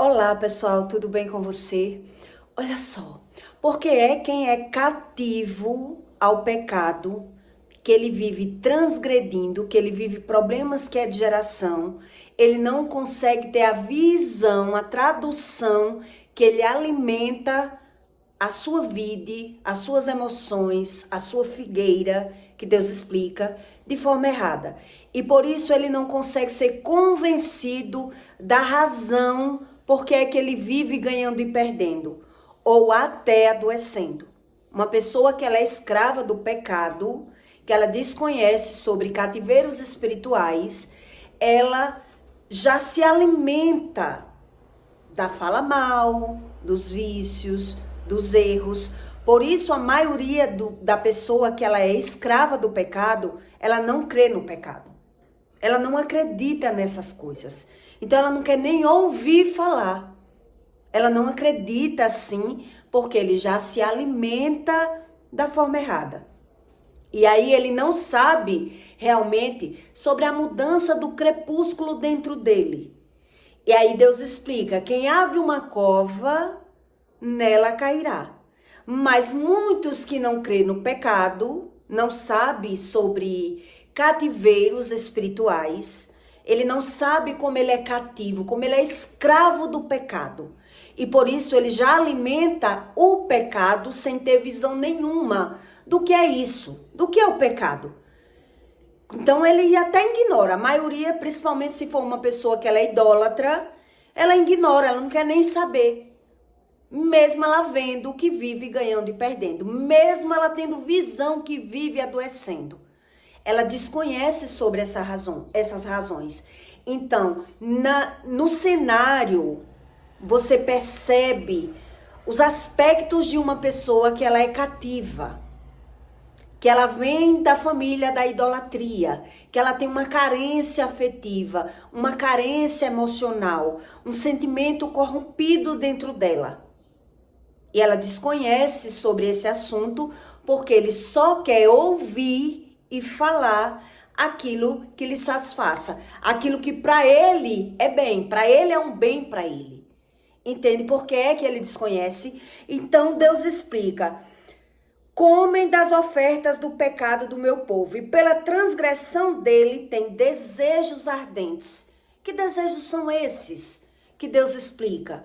Olá, pessoal, tudo bem com você? Olha só, porque é quem é cativo ao pecado, que ele vive transgredindo, que ele vive problemas que é de geração, ele não consegue ter a visão, a tradução que ele alimenta a sua vida, as suas emoções, a sua figueira, que Deus explica, de forma errada. E por isso ele não consegue ser convencido da razão porque é que ele vive ganhando e perdendo, ou até adoecendo. Uma pessoa que ela é escrava do pecado, que ela desconhece sobre cativeiros espirituais, ela já se alimenta da fala mal, dos vícios, dos erros. Por isso, a maioria da pessoa que ela é escrava do pecado, ela não crê no pecado. Ela não acredita nessas coisas. Então, ela não quer nem ouvir falar. Ela não acredita assim, porque ele já se alimenta da forma errada. E aí ele não sabe realmente sobre a mudança do crepúsculo dentro dele. E aí Deus explica, quem abre uma cova, nela cairá. Mas muitos que não crêem no pecado, não sabem sobre cativeiros espirituais, ele não sabe como ele é cativo, como ele é escravo do pecado. E por isso ele já alimenta o pecado sem ter visão nenhuma do que é isso, do que é o pecado. Então ele até ignora, a maioria, principalmente se for uma pessoa que ela é idólatra, ela ignora, ela não quer nem saber. Mesmo ela vendo que vive ganhando e perdendo, mesmo ela tendo visão que vive adoecendo. Ela desconhece sobre essas razões. Então, no cenário, você percebe os aspectos de uma pessoa que ela é cativa, que ela vem da família da idolatria, que ela tem uma carência afetiva, uma carência emocional, um sentimento corrompido dentro dela. E ela desconhece sobre esse assunto porque ele só quer ouvir e falar aquilo que lhe satisfaça, aquilo que para ele é bem, para ele é um bem para ele. Entende por que é que ele desconhece? Então Deus explica: comem das ofertas do pecado do meu povo, e pela transgressão dele tem desejos ardentes. Que desejos são esses que Deus explica?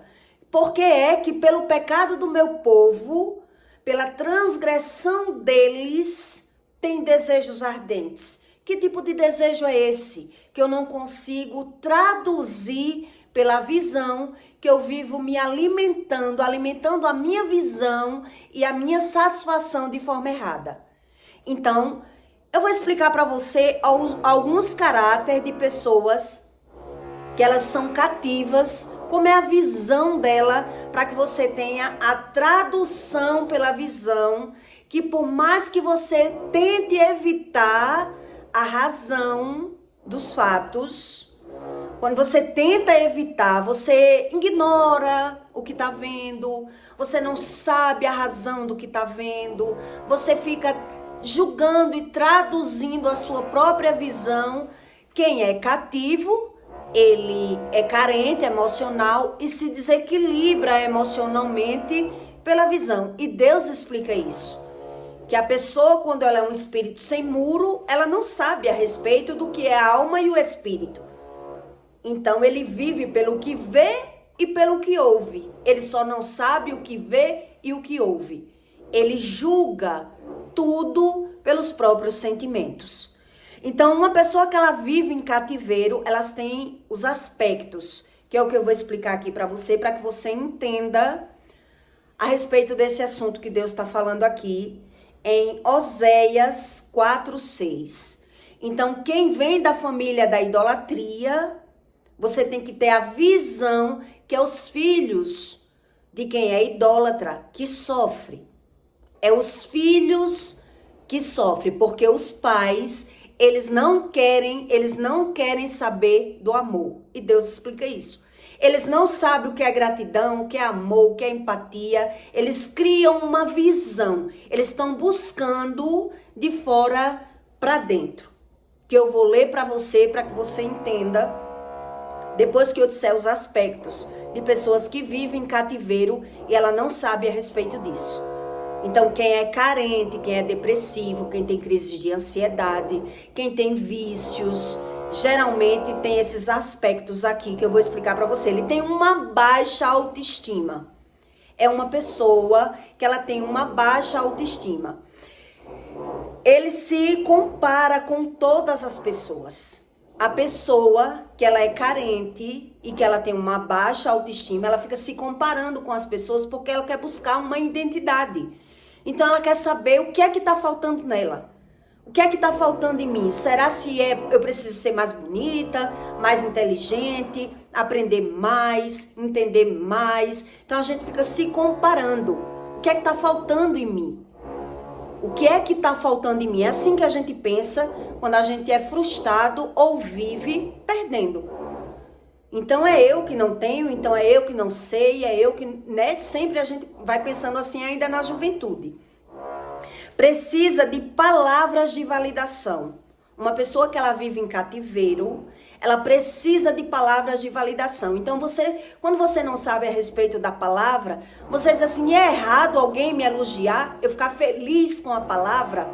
Porque é que pelo pecado do meu povo, pela transgressão deles, tem desejos ardentes. Que tipo de desejo é esse? Que eu não consigo traduzir pela visão que eu vivo me alimentando a minha visão e a minha satisfação de forma errada. Então, eu vou explicar para você alguns caráteres de pessoas que elas são cativas, como é a visão dela, para que você tenha a tradução pela visão, que por mais que você tente evitar a razão dos fatos, quando você tenta evitar, você ignora o que está vendo, você não sabe a razão do que está vendo, você fica julgando e traduzindo a sua própria visão. Quem é cativo, ele é carente emocional e se desequilibra emocionalmente pela visão. E Deus explica isso. Que a pessoa, quando ela é um espírito sem muro, ela não sabe a respeito do que é a alma e o espírito. Então ele vive pelo que vê e pelo que ouve. Ele só não sabe o que vê e o que ouve. Ele julga tudo pelos próprios sentimentos. Então, uma pessoa que ela vive em cativeiro, elas têm os aspectos, que é o que eu vou explicar aqui para que você entenda a respeito desse assunto que Deus está falando aqui, em Oséias 4:6. Então, quem vem da família da idolatria, você tem que ter a visão que é os filhos de quem é idólatra que sofre. É os filhos que sofrem, porque os pais, eles não querem saber do amor. E Deus explica isso. Eles não sabem o que é gratidão, o que é amor, o que é empatia. Eles criam uma visão. Eles estão buscando de fora para dentro. Que eu vou ler para você que você entenda Depois que eu disser os aspectos de pessoas que vivem em cativeiro e ela não sabe a respeito disso. Então, quem é carente, quem é depressivo, quem tem crise de ansiedade, quem tem vícios, geralmente tem esses aspectos aqui que eu vou explicar para você. Ele tem uma baixa autoestima. É uma pessoa que ela tem uma baixa autoestima. Ele se compara com todas as pessoas. A pessoa que ela é carente e que ela tem uma baixa autoestima, ela fica se comparando com as pessoas porque ela quer buscar uma identidade. Então ela quer saber o que é que está faltando nela. O que é que está faltando em mim? Será se eu preciso ser mais bonita, mais inteligente, aprender mais, entender mais? Então a gente fica se comparando. O que é que está faltando em mim? O que é que está faltando em mim? É assim que a gente pensa quando a gente é frustrado ou vive perdendo. Então é eu que não tenho, então é eu que não sei, é eu que... né? Sempre a gente vai pensando assim ainda na juventude. Precisa de palavras de validação. Uma pessoa que ela vive em cativeiro, ela precisa de palavras de validação. Então quando você não sabe a respeito da palavra, você diz assim, é errado alguém me elogiar? Eu ficar feliz com a palavra?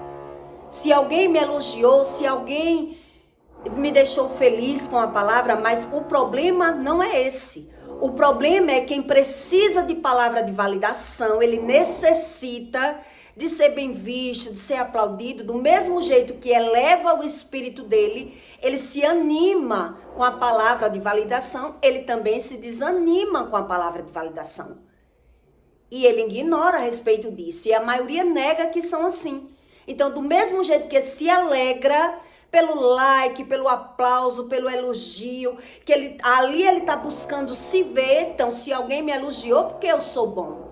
Se alguém me elogiou, se alguém me deixou feliz com a palavra, mas o problema não é esse. O problema é quem precisa de palavra de validação, ele necessita de ser bem visto, de ser aplaudido, do mesmo jeito que eleva o espírito dele, ele se anima com a palavra de validação, ele também se desanima com a palavra de validação. E ele ignora a respeito disso, e a maioria nega que são assim. Então, do mesmo jeito que se alegra pelo like, pelo aplauso, pelo elogio, que ali ele está buscando se ver, então se alguém me elogiou porque eu sou bom.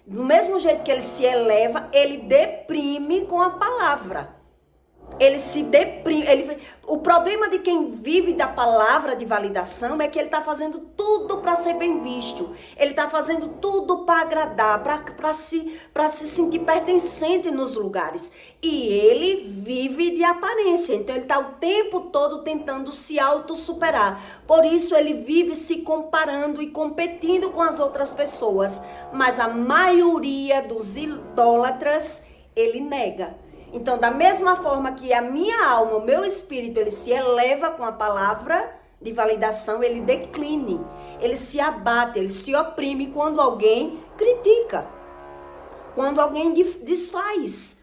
Do mesmo jeito que ele se eleva, ele deprime com a palavra. Ele se deprime. O problema de quem vive da palavra de validação é que ele está fazendo tudo para ser bem visto. Ele está fazendo tudo para agradar, para se sentir pertencente nos lugares. E ele vive de aparência. Então ele está o tempo todo tentando se autossuperar. Por isso ele vive se comparando e competindo com as outras pessoas. Mas a maioria dos idólatras, ele nega. Então, da mesma forma que a minha alma, o meu espírito, ele se eleva com a palavra de validação, ele decline, ele se abate, ele se oprime quando alguém critica, quando alguém desfaz.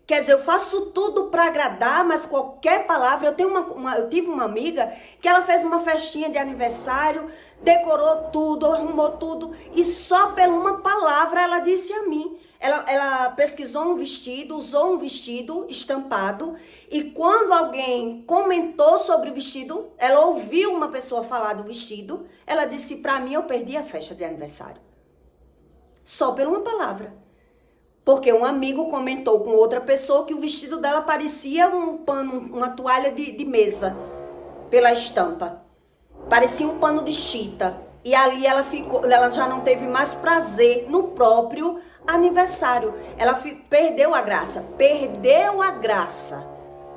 Quer dizer, eu faço tudo para agradar, mas qualquer palavra... Eu tive uma amiga que ela fez uma festinha de aniversário, decorou tudo, arrumou tudo, e só por uma palavra ela disse a mim... Ela pesquisou um vestido, usou um vestido estampado, e quando alguém comentou sobre o vestido, ela ouviu uma pessoa falar do vestido, ela disse, para mim eu perdi a festa de aniversário. Só por uma palavra. Porque um amigo comentou com outra pessoa que o vestido dela parecia um pano, uma toalha de mesa, pela estampa. Parecia um pano de chita. E ali ela já não teve mais prazer no próprio aniversário. Ela perdeu a graça. Perdeu a graça.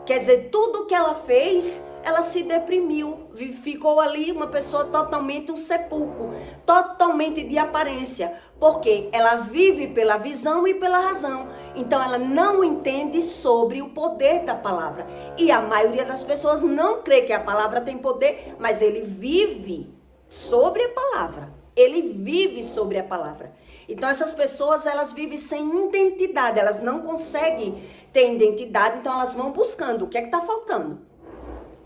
Quer dizer, tudo que ela fez, ela se deprimiu. Ficou ali uma pessoa totalmente um sepulcro. Totalmente de aparência. Porque ela vive pela visão e pela razão. Então ela não entende sobre o poder da palavra. E a maioria das pessoas não crê que a palavra tem poder, mas ele vive sobre a palavra. Ele vive sobre a palavra. Então essas pessoas, elas vivem sem identidade, elas não conseguem ter identidade, então elas vão buscando o que é que está faltando.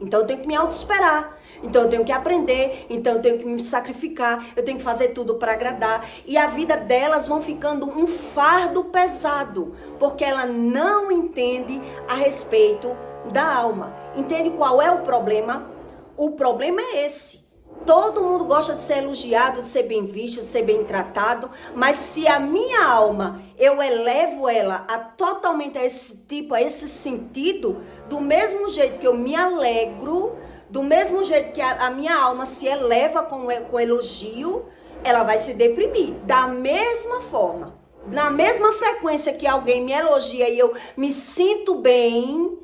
Então eu tenho que me autoesperar, então eu tenho que aprender, então eu tenho que me sacrificar, eu tenho que fazer tudo para agradar. E a vida delas vão ficando um fardo pesado, porque ela não entende a respeito da alma. Entende qual é o problema? O problema é esse. Todo mundo gosta de ser elogiado, de ser bem visto, de ser bem tratado, mas se a minha alma, eu elevo ela totalmente a esse tipo, a esse sentido, do mesmo jeito que eu me alegro, do mesmo jeito que a minha alma se eleva com elogio, ela vai se deprimir. Da mesma forma, na mesma frequência que alguém me elogia e eu me sinto bem,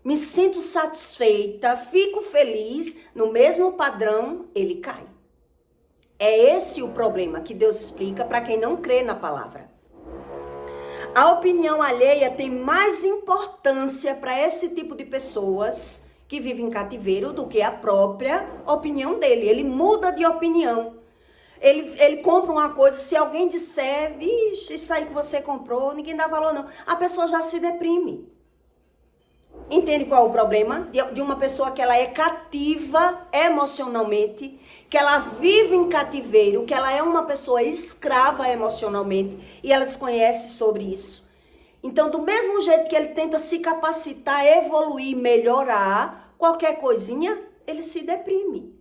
me sinto satisfeita, fico feliz, no mesmo padrão, ele cai. É esse o problema que Deus explica para quem não crê na palavra. A opinião alheia tem mais importância para esse tipo de pessoas que vivem em cativeiro do que a própria opinião dele. Ele muda de opinião. Ele compra uma coisa, se alguém disser, vixe, isso aí que você comprou, ninguém dá valor não. A pessoa já se deprime. Entende qual é o problema? De uma pessoa que ela é cativa emocionalmente, que ela vive em cativeiro, que ela é uma pessoa escrava emocionalmente e ela desconhece sobre isso. Então, do mesmo jeito que ele tenta se capacitar, evoluir, melhorar, qualquer coisinha, ele se deprime.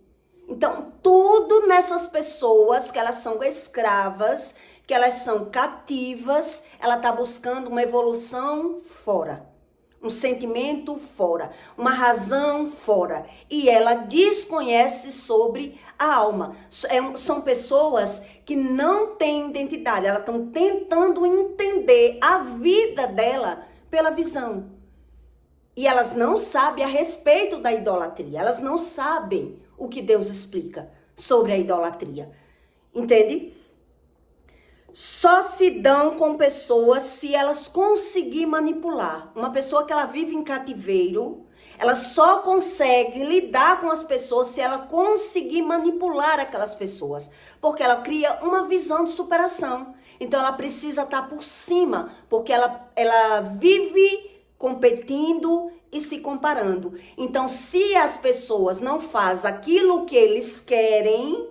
Então, tudo nessas pessoas que elas são escravas, que elas são cativas, ela está buscando uma evolução fora. Um sentimento fora, uma razão fora. E ela desconhece sobre a alma. São pessoas que não têm identidade. Elas estão tentando entender a vida dela pela visão. E elas não sabem a respeito da idolatria. Elas não sabem o que Deus explica sobre a idolatria. Entende? Só se dão com pessoas se elas conseguirem manipular. Uma pessoa que ela vive em cativeiro, ela só consegue lidar com as pessoas se ela conseguir manipular aquelas pessoas. Porque ela cria uma visão de superação. Então ela precisa estar por cima, porque ela vive competindo e se comparando. Então, se as pessoas não fazem aquilo que eles querem,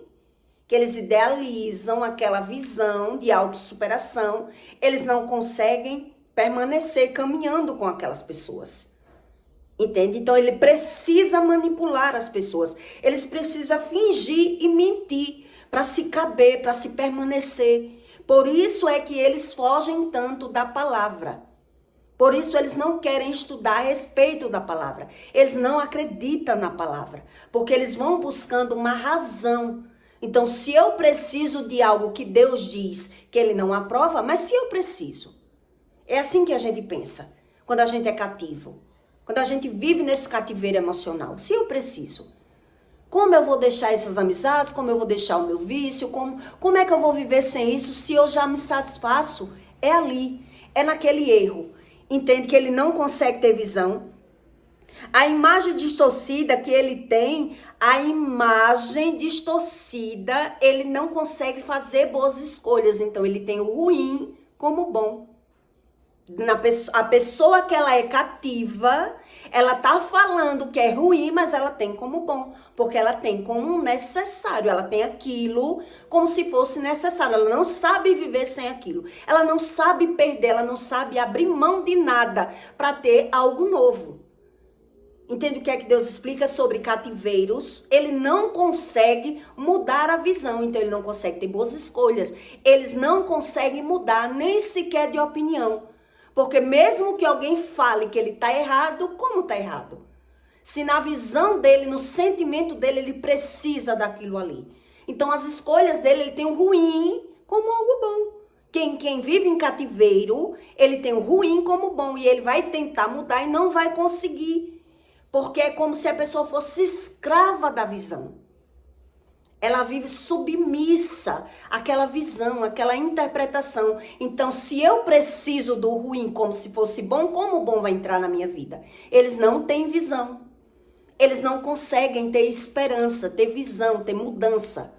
que eles idealizam aquela visão de autossuperação, eles não conseguem permanecer caminhando com aquelas pessoas. Entende? Então, ele precisa manipular as pessoas. Eles precisam fingir e mentir para se caber, para se permanecer. Por isso é que eles fogem tanto da palavra. Por isso eles não querem estudar a respeito da palavra. Eles não acreditam na palavra. Porque eles vão buscando uma razão. Então, se eu preciso de algo que Deus diz que ele não aprova, mas se eu preciso. É assim que a gente pensa, quando a gente é cativo. Quando a gente vive nesse cativeiro emocional. Se eu preciso. Como eu vou deixar essas amizades? Como eu vou deixar o meu vício? Como é que eu vou viver sem isso se eu já me satisfaço? É ali. É naquele erro. Entende que ele não consegue ter visão. A imagem distorcida que ele tem, ele não consegue fazer boas escolhas. Então, ele tem o ruim como bom. A pessoa que ela é cativa, ela tá falando que é ruim, mas ela tem como bom. Porque ela tem como necessário. Ela tem aquilo como se fosse necessário. Ela não sabe viver sem aquilo. Ela não sabe perder, ela não sabe abrir mão de nada para ter algo novo. Entende o que é que Deus explica sobre cativeiros? Ele não consegue mudar a visão, então ele não consegue ter boas escolhas. Eles não conseguem mudar nem sequer de opinião. Porque mesmo que alguém fale que ele está errado, como está errado? Se na visão dele, no sentimento dele, ele precisa daquilo ali. Então as escolhas dele, ele tem o ruim como algo bom. Quem vive em cativeiro, ele tem o ruim como bom e ele vai tentar mudar e não vai conseguir. Porque é como se a pessoa fosse escrava da visão. Ela vive submissa àquela visão, àquela interpretação. Então, se eu preciso do ruim como se fosse bom, como o bom vai entrar na minha vida? Eles não têm visão. Eles não conseguem ter esperança, ter visão, ter mudança.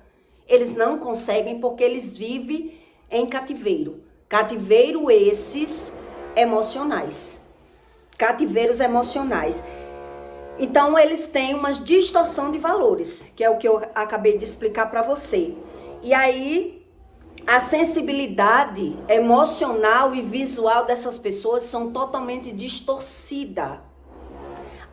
Eles não conseguem porque eles vivem em cativeiro. Cativeiro esses emocionais. Cativeiros emocionais. Então, eles têm uma distorção de valores, que é o que eu acabei de explicar para você. E aí, a sensibilidade emocional e visual dessas pessoas são totalmente distorcida.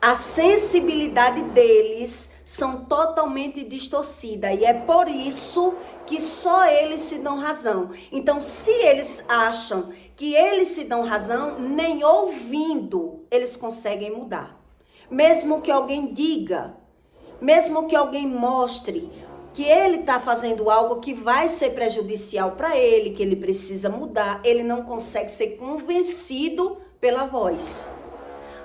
A sensibilidade deles são totalmente distorcida. E é por isso que só eles se dão razão. Então, se eles acham que eles se dão razão, nem ouvindo eles conseguem mudar. Mesmo que alguém diga, mesmo que alguém mostre que ele está fazendo algo que vai ser prejudicial para ele, que ele precisa mudar, ele não consegue ser convencido pela voz.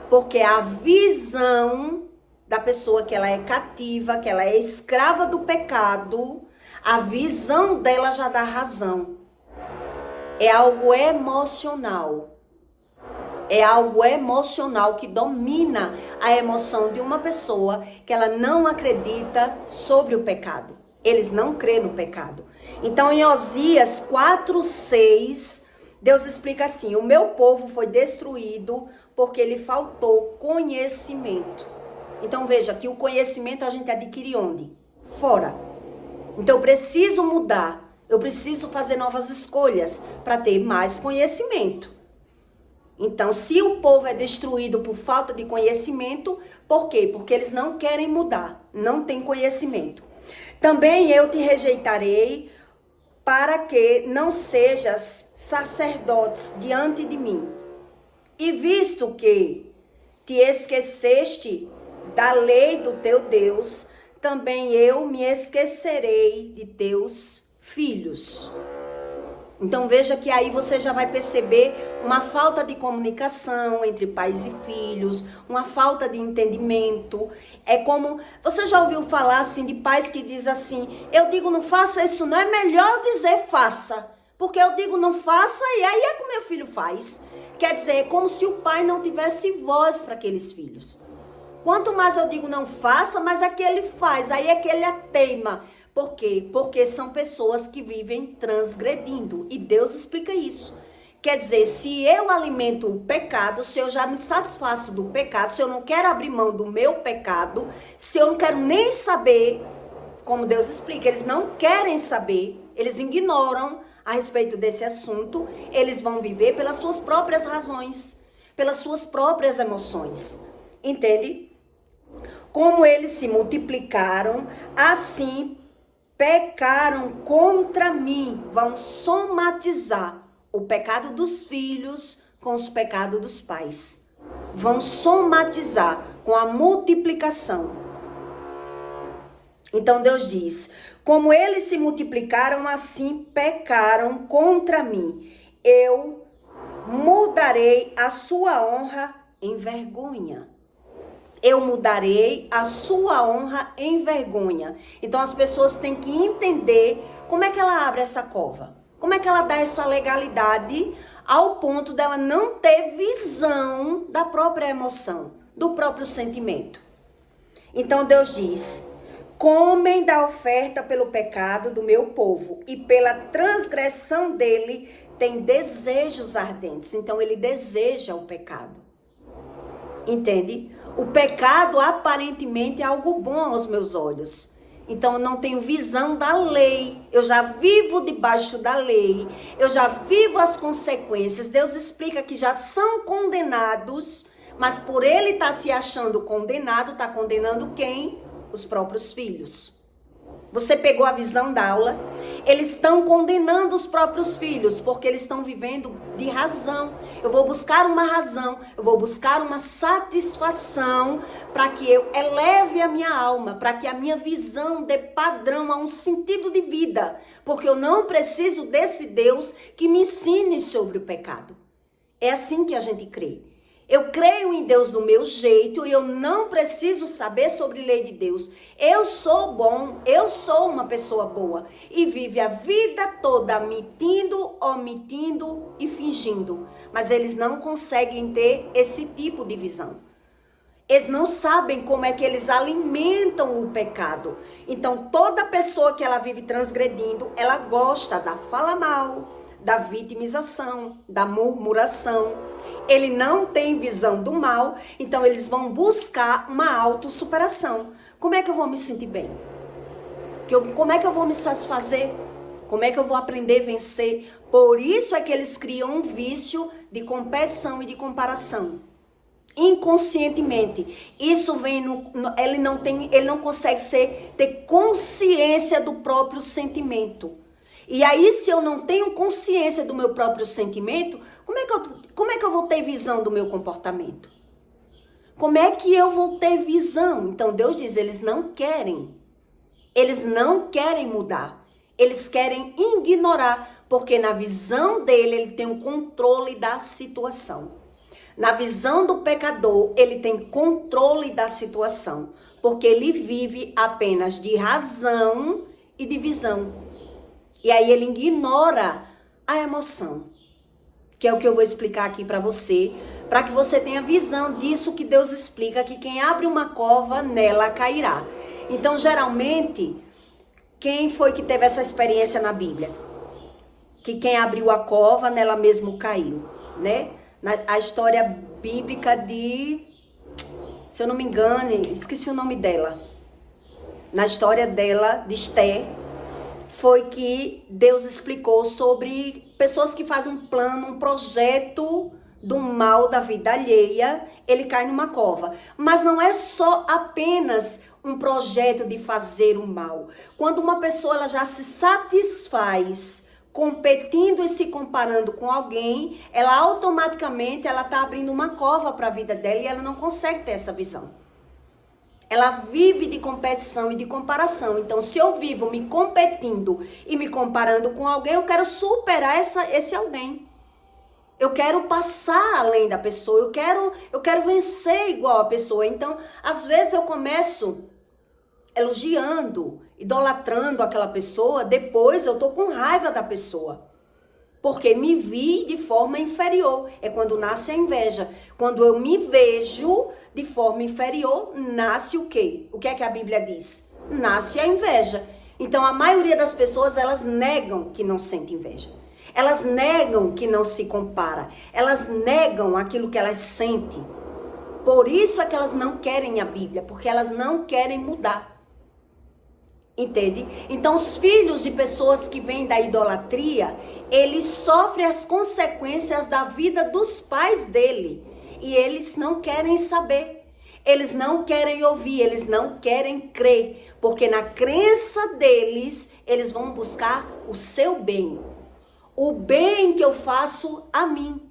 Porque a visão da pessoa que ela é cativa, que ela é escrava do pecado, a visão dela já dá razão. É algo emocional. É algo emocional que domina a emoção de uma pessoa que ela não acredita sobre o pecado. Eles não creem no pecado. Então, em Osias 4:6, Deus explica assim: o meu povo foi destruído porque lhe faltou conhecimento. Então, veja que o conhecimento a gente adquire onde? Fora. Então, eu preciso mudar. Eu preciso fazer novas escolhas para ter mais conhecimento. Então, se o povo é destruído por falta de conhecimento, por quê? Porque eles não querem mudar, não têm conhecimento. Também eu te rejeitarei para que não sejas sacerdotes diante de mim. E visto que te esqueceste da lei do teu Deus, também eu me esquecerei de teus filhos. Então veja que aí você já vai perceber uma falta de comunicação entre pais e filhos, uma falta de entendimento. É como, você já ouviu falar assim de pais que dizem assim: eu digo não faça isso não, é melhor dizer faça. Porque eu digo não faça e aí é que o meu filho faz. Quer dizer, é como se o pai não tivesse voz para aqueles filhos. Quanto mais eu digo não faça, mais é que ele faz, aí é que ele teima. Por quê? Porque são pessoas que vivem transgredindo. E Deus explica isso. Quer dizer, se eu alimento o pecado, se eu já me satisfaço do pecado, se eu não quero abrir mão do meu pecado, se eu não quero nem saber, como Deus explica, eles não querem saber, eles ignoram a respeito desse assunto, eles vão viver pelas suas próprias razões, pelas suas próprias emoções. Entende? Como eles se multiplicaram, assim pecaram contra mim, vão somatizar o pecado dos filhos com os pecados dos pais. Vão somatizar com a multiplicação. Então Deus diz: como eles se multiplicaram, assim pecaram contra mim. Eu mudarei a sua honra em vergonha. Eu mudarei a sua honra em vergonha. Então as pessoas têm que entender como é que ela abre essa cova. Como é que ela dá essa legalidade ao ponto dela não ter visão da própria emoção, do próprio sentimento. Então Deus diz: comem da oferta pelo pecado do meu povo e pela transgressão dele tem desejos ardentes. Então ele deseja o pecado. Entende? O pecado aparentemente é algo bom aos meus olhos. Então eu não tenho visão da lei. Eu já vivo debaixo da lei. Eu já vivo as consequências. Deus explica que já são condenados, mas por ele estar se achando condenado, está condenando quem? Os próprios filhos. Você pegou a visão da aula? Eles estão condenando os próprios filhos, porque eles estão vivendo de razão. Eu vou buscar uma razão, eu vou buscar uma satisfação para que eu eleve a minha alma, para que a minha visão dê padrão a um sentido de vida. Porque eu não preciso desse Deus que me ensine sobre o pecado. É assim que a gente crê. Eu creio em Deus do meu jeito e eu não preciso saber sobre lei de Deus. Eu sou bom, eu sou uma pessoa boa. E vive a vida toda mentindo, omitindo e fingindo. Mas eles não conseguem ter esse tipo de visão. Eles não sabem como é que eles alimentam o pecado. Então toda pessoa que ela vive transgredindo, ela gosta da fala mal, da vitimização, da murmuração. Ele não tem visão do mal, então eles vão buscar uma autossuperação. Como é que eu vou me sentir bem? Como é que eu vou me satisfazer? Como é que eu vou aprender a vencer? Por isso é que eles criam um vício de competição e de comparação. Inconscientemente. Isso vem ele não consegue ter consciência do próprio sentimento. E aí, se eu não tenho consciência do meu próprio sentimento, como é que eu vou ter visão do meu comportamento? Como é que eu vou ter visão? Então, Deus diz, eles não querem mudar. Eles querem ignorar, porque na visão dele, ele tem o controle da situação. Na visão do pecador, ele tem controle da situação, porque ele vive apenas de razão e de visão. E aí ele ignora a emoção, que é o que eu vou explicar aqui para você, para que você tenha visão disso que Deus explica, que quem abre uma cova, nela cairá. Então, geralmente, quem foi que teve essa experiência na Bíblia? Que quem abriu a cova, nela mesmo caiu, né? A história bíblica de, se eu não me engano, esqueci o nome dela. Na história dela, de Esté, foi que Deus explicou sobre pessoas que fazem um plano, um projeto do mal da vida alheia, ele cai numa cova. Mas não é só apenas um projeto de fazer o mal. Quando uma pessoa ela já se satisfaz competindo e se comparando com alguém, ela automaticamente ela está abrindo uma cova para a vida dela e ela não consegue ter essa visão. Ela vive de competição e de comparação. Então, se eu vivo me competindo e me comparando com alguém, eu quero superar esse alguém. Eu quero passar além da pessoa, eu quero vencer igual a pessoa. Então, às vezes eu começo elogiando, idolatrando aquela pessoa, depois eu tô com raiva da pessoa. Porque me vi de forma inferior. É quando nasce a inveja. Quando eu me vejo de forma inferior, nasce o quê? O que é que a Bíblia diz? Nasce a inveja. Então, a maioria das pessoas, elas negam que não sente inveja. Elas negam que não se compara. Elas negam aquilo que elas sentem. Por isso é que elas não querem a Bíblia, porque elas não querem mudar. Entende? Então, os filhos de pessoas que vêm da idolatria, eles sofrem as consequências da vida dos pais dele. E eles não querem saber. Eles não querem ouvir, eles não querem crer. Porque na crença deles, eles vão buscar o seu bem. O bem que eu faço a mim.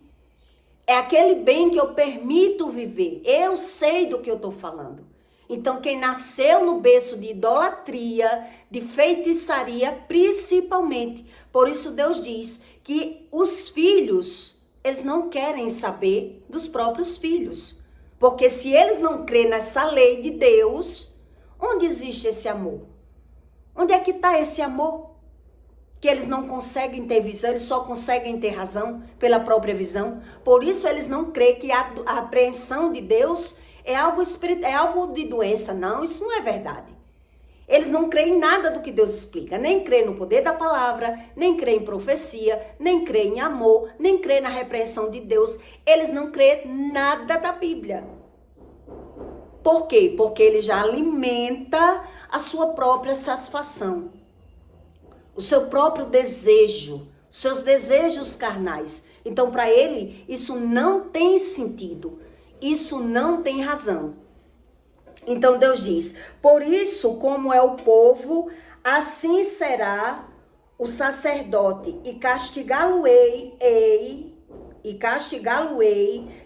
É aquele bem que eu permito viver. Eu sei do que eu estou falando. Então, quem nasceu no berço de idolatria, de feitiçaria, principalmente. Por isso Deus diz que os filhos, eles não querem saber dos próprios filhos. Porque se eles não crêem nessa lei de Deus, onde existe esse amor? Onde é que está esse amor? Que eles não conseguem ter visão, eles só conseguem ter razão pela própria visão. Por isso eles não creem que a apreensão de Deus é algo espiritual, é algo de doença. Não, isso não é verdade. Eles não creem em nada do que Deus explica. Nem creem no poder da palavra, nem creem em profecia, nem creem em amor, nem creem na repreensão de Deus. Eles não creem nada da Bíblia. Por quê? Porque ele já alimenta a sua própria satisfação. O seu próprio desejo, os seus desejos carnais. Então, para ele, isso não tem sentido. Isso não tem razão. Então Deus diz, por isso como é o povo, assim será o sacerdote, e castigá-lo-ei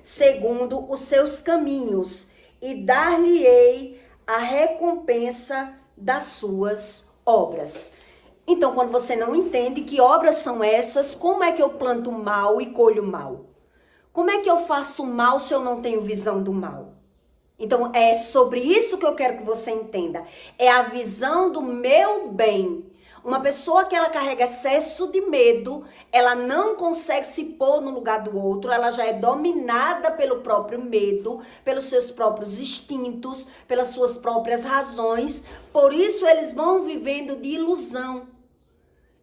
segundo os seus caminhos, e dar-lhe-ei a recompensa das suas obras. Então, quando você não entende que obras são essas, como é que eu planto mal e colho mal? Como é que eu faço mal se eu não tenho visão do mal? Então, é sobre isso que eu quero que você entenda. É a visão do meu bem. Uma pessoa que ela carrega excesso de medo, ela não consegue se pôr no lugar do outro, ela já é dominada pelo próprio medo, pelos seus próprios instintos, pelas suas próprias razões. Por isso, eles vão vivendo de ilusão.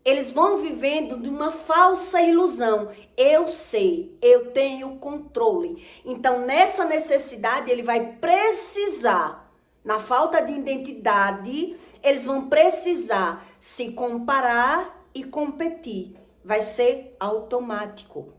Eles vão vivendo de uma falsa ilusão. Eu sei, eu tenho controle. Então, nessa necessidade, ele vai precisar, na falta de identidade, eles vão precisar se comparar e competir. Vai ser automático.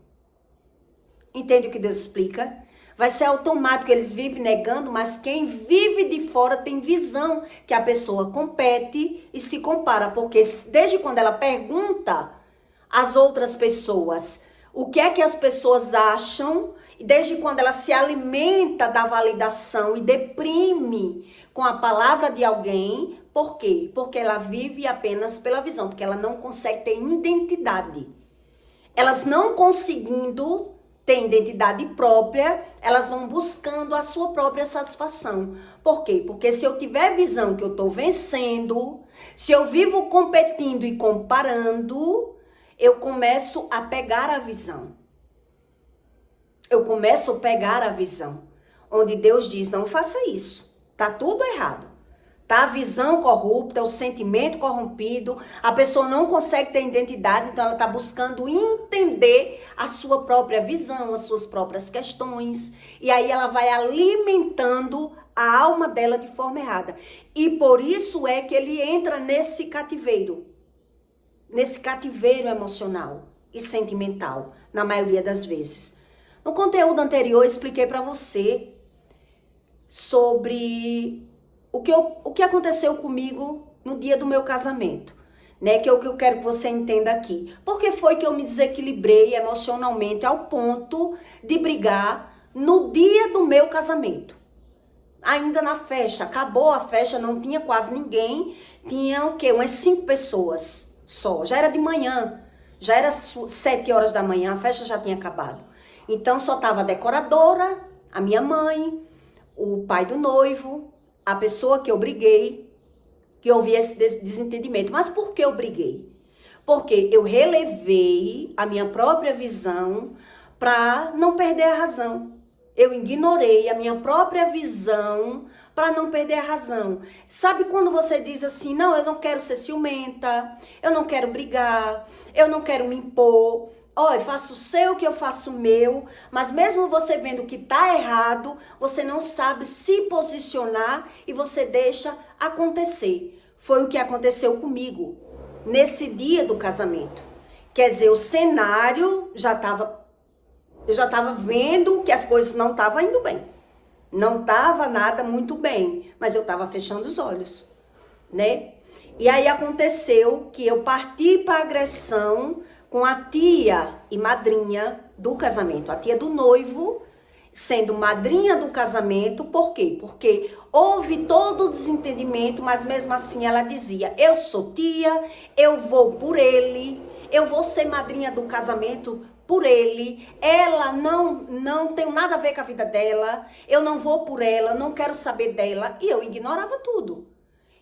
Entende o que Deus explica? Vai ser automático, eles vivem negando, mas quem vive de fora tem visão que a pessoa compete e se compara. Porque desde quando ela pergunta às outras pessoas o que é que as pessoas acham, desde quando ela se alimenta da validação e deprime com a palavra de alguém, por quê? Porque ela vive apenas pela visão, porque ela não consegue ter identidade. Elas não conseguindo ter identidade própria, elas vão buscando a sua própria satisfação. Por quê? Porque se eu tiver visão que eu estou vencendo, se eu vivo competindo e comparando, eu começo a pegar a visão. Eu começo a pegar a visão. Onde Deus diz, não faça isso. Tá tudo errado. Tá a visão corrupta, o sentimento corrompido, a pessoa não consegue ter identidade, então ela está buscando entender a sua própria visão, as suas próprias questões, e aí ela vai alimentando a alma dela de forma errada. E por isso é que ele entra nesse cativeiro emocional e sentimental, na maioria das vezes. No conteúdo anterior eu expliquei para você sobre o que aconteceu comigo no dia do meu casamento, né? Que é o que eu quero que você entenda aqui. Porque foi que eu me desequilibrei emocionalmente ao ponto de brigar no dia do meu casamento. Ainda na festa, acabou a festa, não tinha quase ninguém, tinha o quê? Umas 5 pessoas só. Já era de manhã, já era 7 horas da manhã, a festa já tinha acabado. Então só tava a decoradora, a minha mãe, o pai do noivo, a pessoa que eu briguei, que houve esse desentendimento. Mas por que eu briguei? Porque eu relevei a minha própria visão para não perder a razão. Eu ignorei a minha própria visão para não perder a razão. Sabe quando você diz assim, não, eu não quero ser ciumenta, eu não quero brigar, eu não quero me impor. Olha, faço o seu que eu faço o meu, mas mesmo você vendo que tá errado, você não sabe se posicionar e você deixa acontecer. Foi o que aconteceu comigo nesse dia do casamento. Quer dizer, o cenário eu já estava vendo que as coisas não estavam indo bem. Não estava nada muito bem, mas eu estava fechando os olhos, né? E aí aconteceu que eu parti para agressão com a tia e madrinha do casamento, a tia do noivo, sendo madrinha do casamento. Por quê? Porque houve todo o desentendimento, mas mesmo assim ela dizia, eu sou tia, eu vou por ele, eu vou ser madrinha do casamento por ele, ela não tem nada a ver com a vida dela, eu não vou por ela, não quero saber dela, e eu ignorava tudo.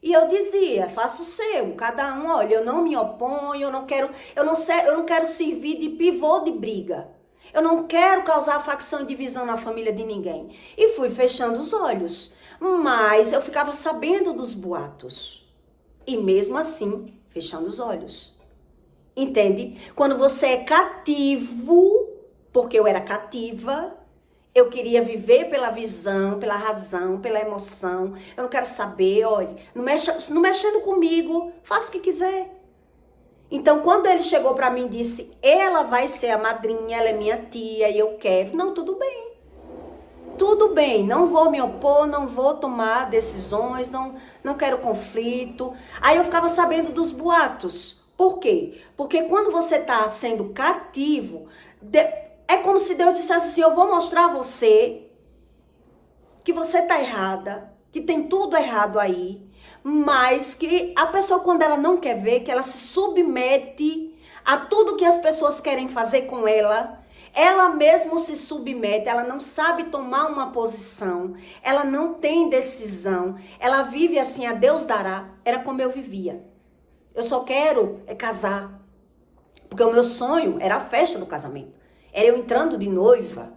E eu dizia, faça o seu, cada um, olha, eu não me oponho, eu não quero servir de pivô de briga. Eu não quero causar facção e divisão na família de ninguém. E fui fechando os olhos. Mas eu ficava sabendo dos boatos. E mesmo assim, fechando os olhos. Entende? Quando você é cativo, porque eu era cativa, eu queria viver pela visão, pela razão, pela emoção. Eu não quero saber, olha, não mexendo comigo, faça o que quiser. Então, quando ele chegou pra mim e disse, ela vai ser a madrinha, ela é minha tia e eu quero, não, tudo bem. Tudo bem, não vou me opor, não vou tomar decisões, não quero conflito. Aí eu ficava sabendo dos boatos. Por quê? Porque quando você está sendo cativo, é como se Deus dissesse assim, eu vou mostrar a você que você está errada, que tem tudo errado aí, mas que a pessoa, quando ela não quer ver, que ela se submete a tudo que as pessoas querem fazer com ela, ela mesmo se submete, ela não sabe tomar uma posição, ela não tem decisão, ela vive assim, a Deus dará. Era como eu vivia. Eu só quero casar, porque o meu sonho era a festa do casamento, era eu entrando de noiva,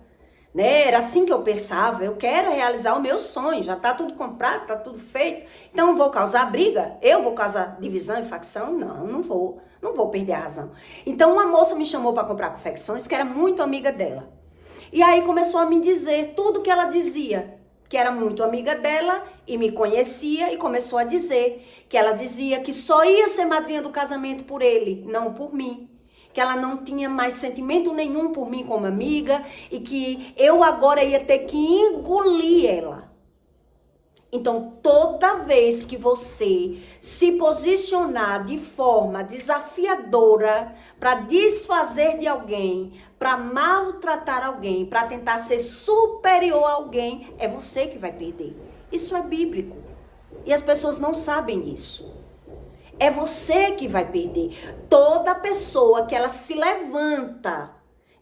né? Era assim que eu pensava, eu quero realizar o meu sonho, já tá tudo comprado, tá tudo feito, então vou causar briga? Eu vou causar divisão e facção? Não vou perder a razão. Então uma moça me chamou para comprar confecções, que era muito amiga dela, e aí começou a me dizer tudo que ela dizia, que era muito amiga dela e me conhecia, e começou a dizer que ela dizia que só ia ser madrinha do casamento por ele, não por mim. Que ela não tinha mais sentimento nenhum por mim como amiga e que eu agora ia ter que engolir ela. Então, toda vez que você se posicionar de forma desafiadora para desfazer de alguém, para maltratar alguém, para tentar ser superior a alguém, é você que vai perder. Isso é bíblico. E as pessoas não sabem disso. É você que vai perder. Toda pessoa que ela se levanta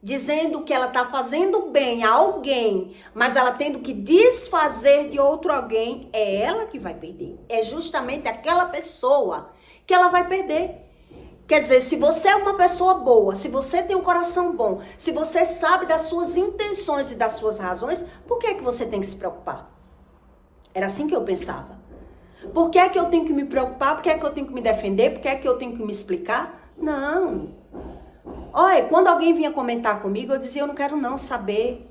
dizendo que ela está fazendo bem a alguém, mas ela tendo que desfazer de outro alguém, é ela que vai perder. É justamente aquela pessoa que ela vai perder. Quer dizer, se você é uma pessoa boa, se você tem um coração bom, se você sabe das suas intenções e das suas razões, por que é que você tem que se preocupar? Era assim que eu pensava. Por que é que eu tenho que me preocupar? Por que é que eu tenho que me defender? Por que é que eu tenho que me explicar? Não. Olha, quando alguém vinha comentar comigo, eu dizia, eu não quero não saber.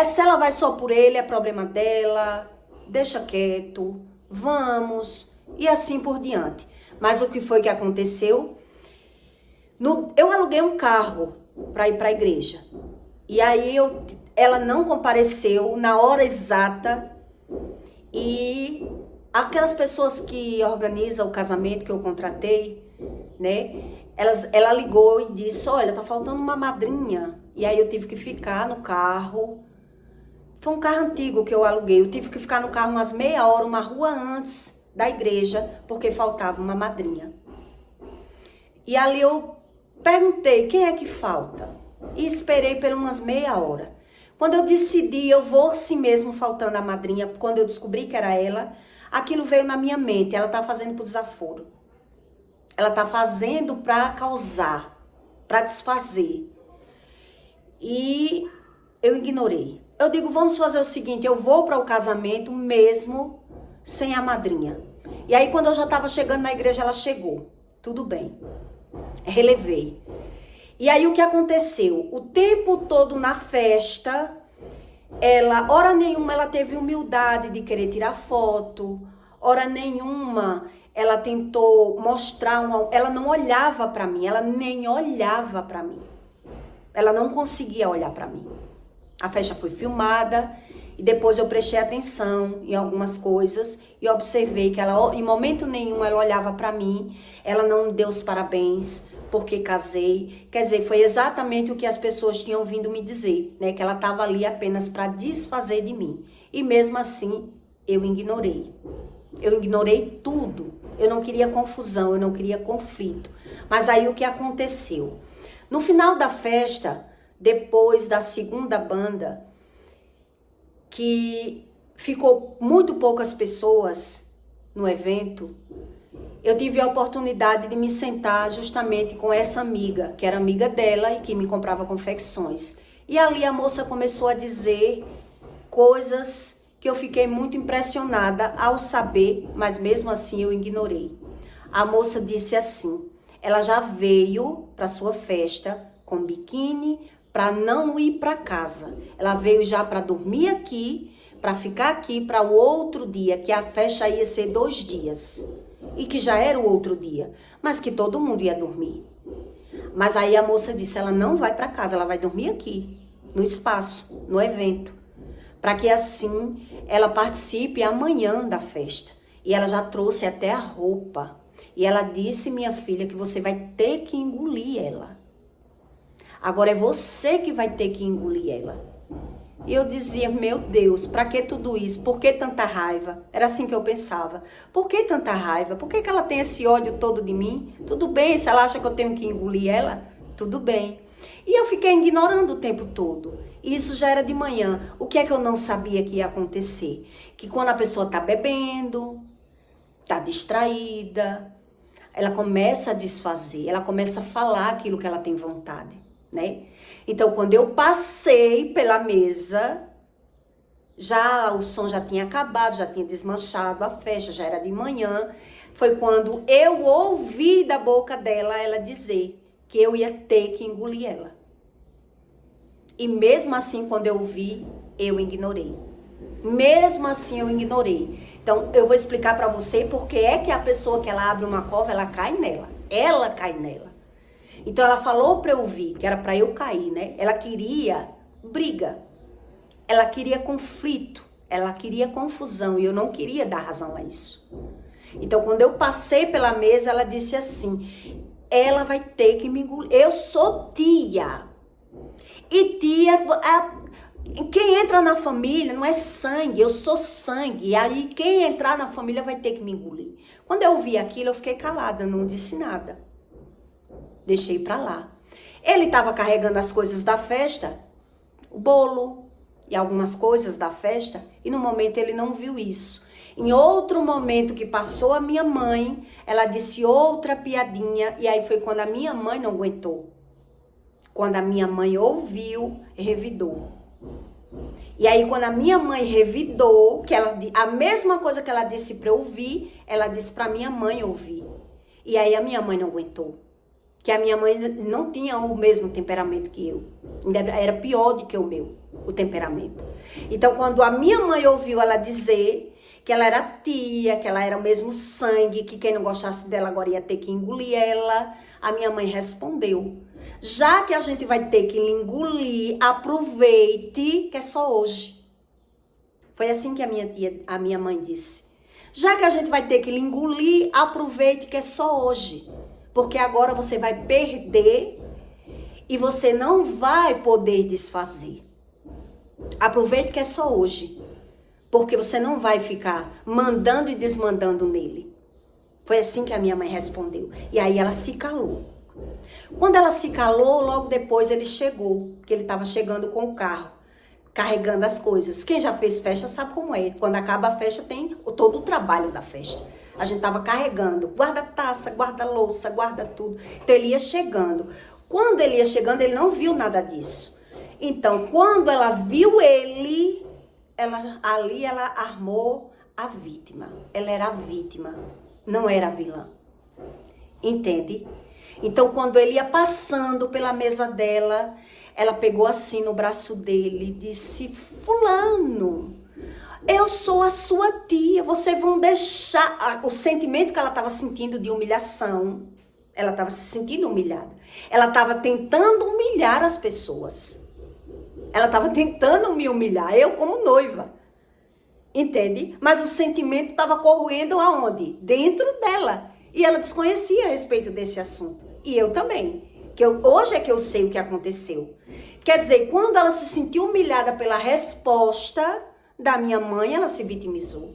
Se ela vai só por ele, é problema dela. Deixa quieto. Vamos. E assim por diante. Mas o que foi que aconteceu? Eu aluguei um carro para ir para a igreja. E aí ela não compareceu na hora exata. E aquelas pessoas que organizam o casamento que eu contratei, né? Ela ligou e disse, olha, tá faltando uma madrinha. E aí eu tive que ficar no carro. Foi um carro antigo que eu aluguei. Eu tive que ficar no carro umas meia hora, uma rua antes da igreja, porque faltava uma madrinha. E ali eu perguntei, quem é que falta? E esperei por umas meia hora. Quando eu decidi, eu vou assim mesmo faltando a madrinha, quando eu descobri que era ela, aquilo veio na minha mente, ela tá fazendo por desaforo. Ela tá fazendo para causar, para desfazer. E eu ignorei. Eu digo, vamos fazer o seguinte, eu vou para o casamento mesmo sem a madrinha. E aí quando eu já estava chegando na igreja, ela chegou. Tudo bem. Relevei. E aí o que aconteceu? O tempo todo na festa, hora nenhuma ela teve humildade de querer tirar foto, hora nenhuma ela tentou mostrar, ela não olhava para mim, ela nem olhava para mim. Ela não conseguia olhar para mim. A festa foi filmada e depois eu prestei atenção em algumas coisas e observei que ela, em momento nenhum, ela olhava para mim, ela não deu os parabéns porque casei. Quer dizer, foi exatamente o que as pessoas tinham vindo me dizer, né? Que ela estava ali apenas para desfazer de mim. E mesmo assim, eu ignorei. Eu ignorei tudo. Eu não queria confusão, eu não queria conflito. Mas aí o que aconteceu? No final da festa, depois da segunda banda, que ficou muito poucas pessoas no evento, eu tive a oportunidade de me sentar justamente com essa amiga, que era amiga dela e que me comprava confecções. E ali a moça começou a dizer coisas que eu fiquei muito impressionada ao saber, mas mesmo assim eu ignorei. A moça disse assim, ela já veio para sua festa com biquíni para não ir para casa. Ela veio já para dormir aqui, para ficar aqui para o outro dia, que a festa ia ser 2 dias. E que já era o outro dia, mas que todo mundo ia dormir. Mas aí a moça disse, ela não vai para casa, ela vai dormir aqui, no espaço, no evento, para que assim ela participe amanhã da festa. E ela já trouxe até a roupa. E ela disse, minha filha, que você vai ter que engolir ela. Agora é você que vai ter que engolir ela. E eu dizia, meu Deus, pra que tudo isso? Por que tanta raiva? Era assim que eu pensava. Por que tanta raiva? Por que ela tem esse ódio todo de mim? Tudo bem, se ela acha que eu tenho que engolir ela, tudo bem. E eu fiquei ignorando o tempo todo. E isso já era de manhã. O que é que eu não sabia que ia acontecer? Que quando a pessoa tá bebendo, tá distraída, ela começa a desfazer, ela começa a falar aquilo que ela tem vontade, né? Então, quando eu passei pela mesa, já o som já tinha acabado, já tinha desmanchado a festa, já era de manhã. Foi quando eu ouvi da boca dela ela dizer que eu ia ter que engolir ela. E mesmo assim, quando eu ouvi, eu ignorei. Mesmo assim, eu ignorei. Então, eu vou explicar pra você porque é que a pessoa que ela abre uma cova, ela cai nela. Ela cai nela. Então ela falou para eu ouvir, que era para eu cair, né? Ela queria briga, ela queria conflito, ela queria confusão e eu não queria dar razão a isso. Então quando eu passei pela mesa, ela disse assim, ela vai ter que me engolir. Eu sou tia. E tia, quem entra na família não é sangue, eu sou sangue. E aí quem entrar na família vai ter que me engolir. Quando eu ouvi aquilo, eu fiquei calada, não disse nada. Deixei pra lá. Ele estava carregando as coisas da festa, o bolo e algumas coisas da festa, e no momento ele não viu isso. Em outro momento que passou a minha mãe, ela disse outra piadinha, e aí foi quando a minha mãe não aguentou. Quando a minha mãe ouviu, revidou. E aí quando a minha mãe revidou, que ela, a mesma coisa que ela disse para eu ouvir, ela disse para minha mãe ouvir. E aí a minha mãe não aguentou. Que a minha mãe não tinha o mesmo temperamento que eu. Era pior do que o meu, o temperamento. Então quando a minha mãe ouviu ela dizer que ela era tia, que ela era o mesmo sangue, que quem não gostasse dela agora ia ter que engolir ela, a minha mãe respondeu: já que a gente vai ter que engolir, aproveite que é só hoje. Foi assim que a minha mãe disse. Já que a gente vai ter que engolir, aproveite que é só hoje. Porque agora você vai perder e você não vai poder desfazer. Aproveite que é só hoje. Porque você não vai ficar mandando e desmandando nele. Foi assim que a minha mãe respondeu. E aí ela se calou. Quando ela se calou, logo depois ele chegou. Porque ele estava chegando com o carro, carregando as coisas. Quem já fez festa sabe como é. Quando acaba a festa, tem todo o trabalho da festa. A gente estava carregando, guarda-taça, guarda-louça, guarda tudo. Então ele ia chegando. Quando ele ia chegando, ele não viu nada disso. Então, quando ela viu ele, ali ela armou a vítima. Ela era a vítima, não era a vilã. Entende? Então, quando ele ia passando pela mesa dela, ela pegou assim no braço dele e disse: fulano, eu sou a sua tia, vocês vão deixar... O sentimento que ela estava sentindo de humilhação, ela estava se sentindo humilhada. Ela estava tentando humilhar as pessoas. Ela estava tentando me humilhar, eu como noiva. Entende? Mas o sentimento estava corroendo aonde? Dentro dela. E ela desconhecia a respeito desse assunto. E eu também. Hoje é que eu sei o que aconteceu. Quer dizer, quando ela se sentiu humilhada pela resposta da minha mãe, ela se vitimizou.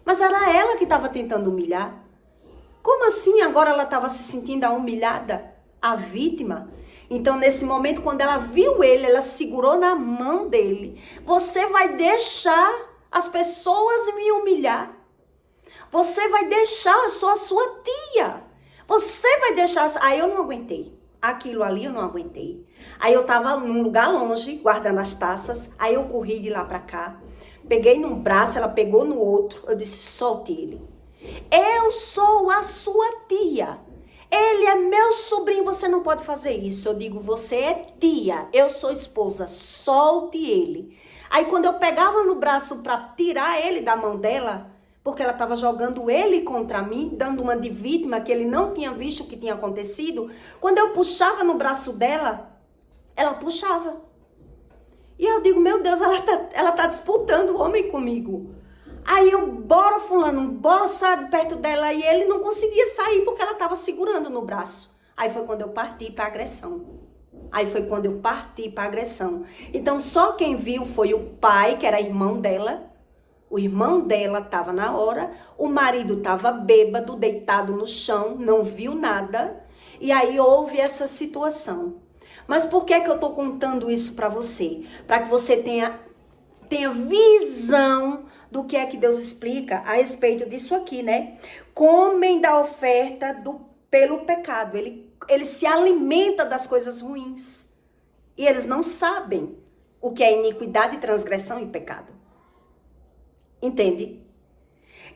Mas era ela que estava tentando humilhar. Como assim agora ela estava se sentindo a humilhada? A vítima? Então, nesse momento, quando ela viu ele, ela segurou na mão dele. Você vai deixar as pessoas me humilhar? Você vai deixar, eu sou a sua tia. Você vai deixar... Aí eu não aguentei. Aquilo ali eu não aguentei. Aí eu tava num lugar longe, guardando as taças. Aí eu corri de lá pra cá. Peguei num braço, ela pegou no outro. Eu disse: solte ele. Eu sou a sua tia. Ele é meu sobrinho, você não pode fazer isso. Eu digo: você é tia, eu sou esposa, solte ele. Aí quando eu pegava no braço pra tirar ele da mão dela, porque ela estava jogando ele contra mim, dando uma de vítima, que ele não tinha visto o que tinha acontecido. Quando eu puxava no braço dela, ela puxava. E eu digo: meu Deus, ela tá disputando o homem comigo. Aí eu: bora fulano, bora sair de perto dela. E ele não conseguia sair porque ela estava segurando no braço. Aí foi quando eu parti para agressão. Então só quem viu foi o pai, que era irmão dela. O irmão dela estava na hora, o marido estava bêbado, deitado no chão, não viu nada. E aí houve essa situação. Mas por que eu estou contando isso para você? Para que você tenha visão do que é que Deus explica a respeito disso aqui, né? Comem da oferta pelo pecado. Ele se alimenta das coisas ruins. E eles não sabem o que é iniquidade, transgressão e pecado. Entende?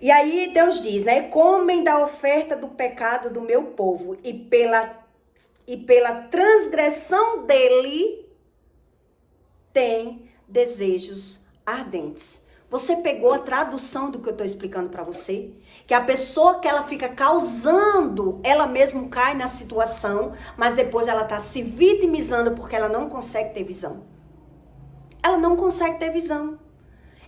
E aí Deus diz, né? Comem da oferta do pecado do meu povo e pela transgressão dele tem desejos ardentes. Você pegou a tradução do que eu estou explicando para você? Que a pessoa que ela fica causando, ela mesma cai na situação, mas depois ela está se vitimizando porque ela não consegue ter visão. Ela não consegue ter visão.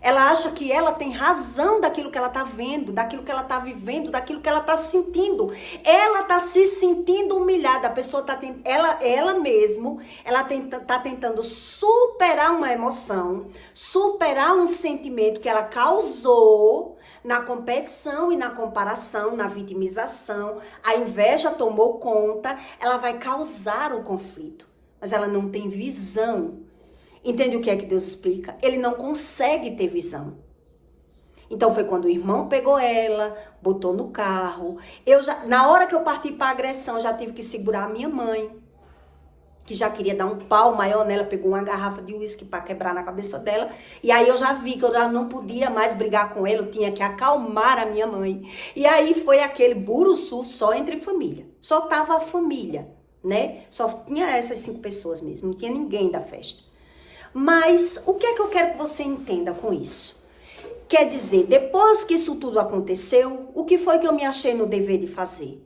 Ela acha que ela tem razão daquilo que ela está vendo, daquilo que ela está vivendo, daquilo que ela está sentindo. Ela está se sentindo humilhada. A pessoa está ela mesmo, ela está tentando superar uma emoção, superar um sentimento que ela causou na competição e na comparação, na vitimização. A inveja tomou conta, ela vai causar o conflito, mas ela não tem visão. Entende o que é que Deus explica? Ele não consegue ter visão. Então foi quando o irmão pegou ela, botou no carro. Na hora que eu parti para a agressão, já tive que segurar a minha mãe, que já queria dar um pau maior nela, pegou uma garrafa de uísque para quebrar na cabeça dela. E aí eu já vi que eu já não podia mais brigar com ele, eu tinha que acalmar a minha mãe. E aí foi aquele buruçu só entre família. Só tava a família, né? Só tinha essas 5 pessoas mesmo, não tinha ninguém da festa. Mas o que é que eu quero que você entenda com isso? Quer dizer, depois que isso tudo aconteceu, o que foi que eu me achei no dever de fazer?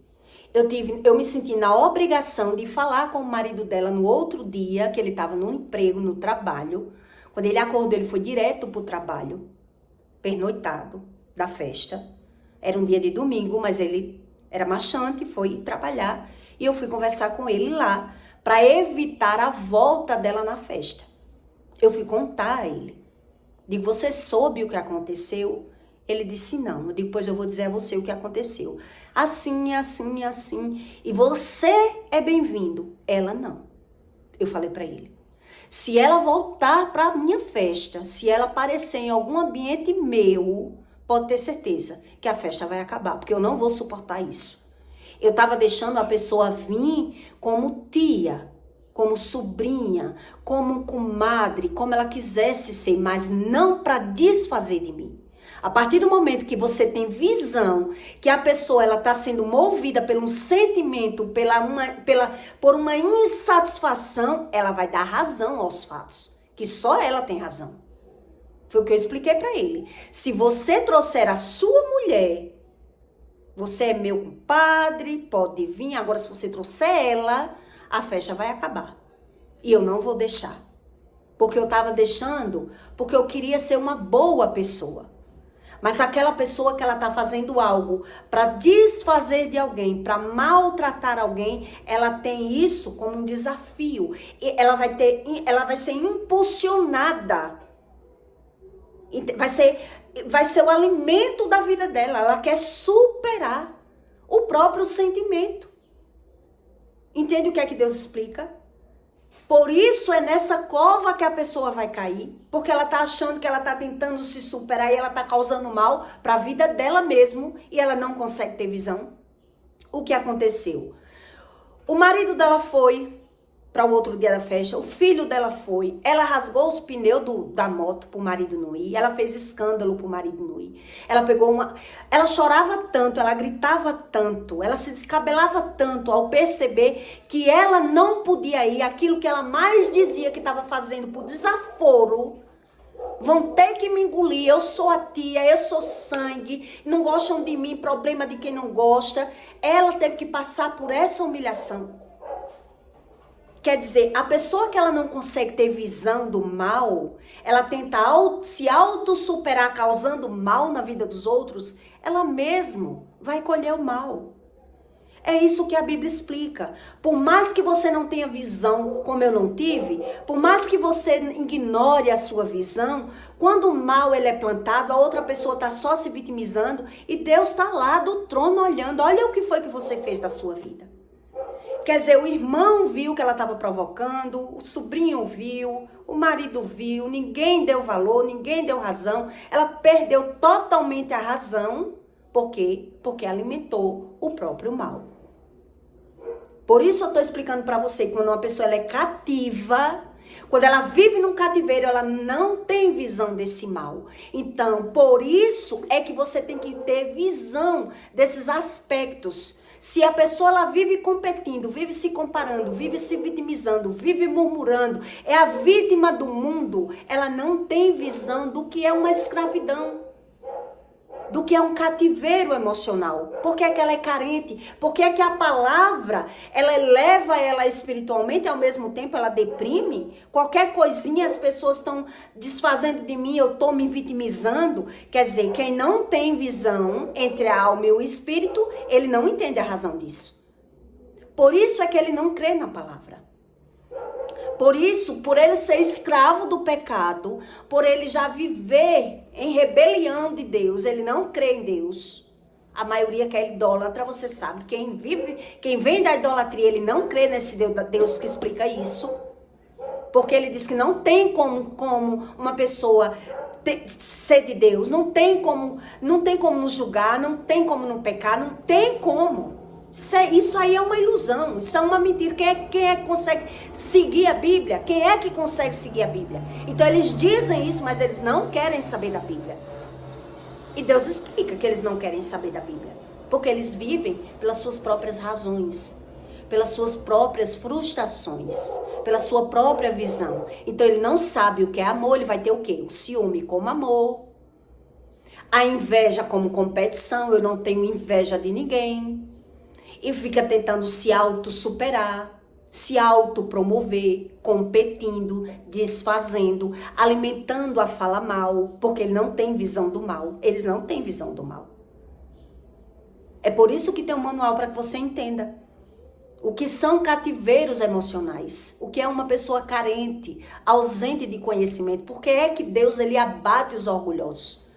Eu me senti na obrigação de falar com o marido dela no outro dia, que ele estava no emprego, no trabalho. Quando ele acordou, ele foi direto para o trabalho, pernoitado da festa. Era um dia de domingo, mas ele era machante, foi trabalhar. E eu fui conversar com ele lá, para evitar a volta dela na festa. Eu fui contar a ele. Digo, você soube o que aconteceu? Ele disse, não. Eu digo, pois eu vou dizer a você o que aconteceu. Assim, assim, assim. E você é bem-vindo. Ela não. Eu falei para ele. Se ela voltar para a minha festa, se ela aparecer em algum ambiente meu, pode ter certeza que a festa vai acabar, porque eu não vou suportar isso. Eu estava deixando a pessoa vir como tia, como sobrinha, como comadre, como ela quisesse ser, mas não para desfazer de mim. A partir do momento que você tem visão que a pessoa ela está sendo movida por um sentimento, por uma insatisfação, ela vai dar razão aos fatos, que só ela tem razão. Foi o que eu expliquei para ele. Se você trouxer a sua mulher, você é meu compadre, pode vir. Agora, se você trouxer ela, a festa vai acabar. E eu não vou deixar. Porque eu estava deixando, porque eu queria ser uma boa pessoa. Mas aquela pessoa que ela está fazendo algo para desfazer de alguém, para maltratar alguém, ela tem isso como um desafio. E ela vai ser impulsionada. Vai ser o alimento da vida dela. Ela quer superar o próprio sentimento. Entende o que é que Deus explica? Por isso é nessa cova que a pessoa vai cair, porque ela tá achando que ela tá tentando se superar e ela tá causando mal para a vida dela mesmo e ela não consegue ter visão. O que aconteceu? O marido dela foi para o outro dia da festa, o filho dela foi, ela rasgou os pneus da moto pro marido não ir, ela fez escândalo pro marido não ir, ela chorava tanto, ela gritava tanto, ela se descabelava tanto ao perceber que ela não podia ir, aquilo que ela mais dizia que estava fazendo por desaforo, vão ter que me engolir, eu sou a tia, eu sou sangue, não gostam de mim, problema de quem não gosta, ela teve que passar por essa humilhação. Quer dizer, a pessoa que ela não consegue ter visão do mal, ela tenta se auto-superar causando mal na vida dos outros, ela mesmo vai colher o mal. É isso que a Bíblia explica. Por mais que você não tenha visão, como eu não tive, por mais que você ignore a sua visão, quando o mal ele é plantado, a outra pessoa está só se vitimizando e Deus está lá do trono olhando. Olha o que foi que você fez da sua vida. Quer dizer, o irmão viu que ela estava provocando, o sobrinho viu, o marido viu, ninguém deu valor, ninguém deu razão. Ela perdeu totalmente a razão. Por quê? Porque alimentou o próprio mal. Por isso eu estou explicando para você que quando uma pessoa ela é cativa, quando ela vive num cativeiro, ela não tem visão desse mal. Então, por isso é que você tem que ter visão desses aspectos. Se a pessoa ela vive competindo, vive se comparando, vive se vitimizando, vive murmurando, é a vítima do mundo, ela não tem visão do que é uma escravidão. do que é um cativeiro emocional. Por que é que ela é carente? Por que é que a palavra, ela eleva ela espiritualmente e ao mesmo tempo ela deprime? Qualquer coisinha as pessoas estão desfazendo de mim, eu estou me vitimizando. Quer dizer, quem não tem visão entre a alma e o espírito, ele não entende a razão disso. Por isso é que ele não crê na palavra. Por isso, por ele ser escravo do pecado, por ele já viver em rebelião de Deus, ele não crê em Deus. A maioria que é idólatra, você sabe, quem vem da idolatria, ele não crê nesse Deus que explica isso. Porque ele diz que não tem como uma pessoa ser de Deus, não tem como nos julgar, não tem como não pecar, não tem como. Isso aí é uma ilusão, isso é uma mentira. Quem é que consegue seguir a Bíblia? Quem é que consegue seguir a Bíblia? Então eles dizem isso, mas eles não querem saber da Bíblia. E Deus explica que eles não querem saber da Bíblia. Porque eles vivem pelas suas próprias razões, pelas suas próprias frustrações, pela sua própria visão. Então ele não sabe o que é amor, ele vai ter o quê? O ciúme como amor. A inveja como competição, eu não tenho inveja de ninguém. E fica tentando se auto-superar, se auto-promover, competindo, desfazendo, alimentando a fala mal, porque ele não tem visão do mal. Eles não têm visão do mal. É por isso que tem um manual para que você entenda o que são cativeiros emocionais, o que é uma pessoa carente, ausente de conhecimento. Por que é que Deus ele abate os orgulhosos?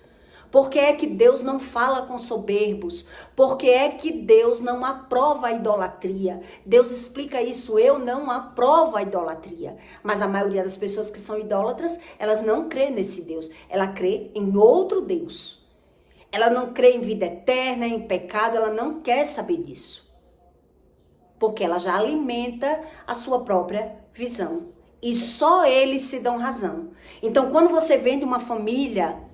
Por que é que Deus não fala com soberbos? Por que é que Deus não aprova a idolatria? Deus explica isso, eu não aprovo a idolatria. Mas a maioria das pessoas que são idólatras, elas não crê nesse Deus. Ela crê em outro Deus. Ela não crê em vida eterna, em pecado, ela não quer saber disso. Porque ela já alimenta a sua própria visão. E só eles se dão razão. Então, quando você vem de uma família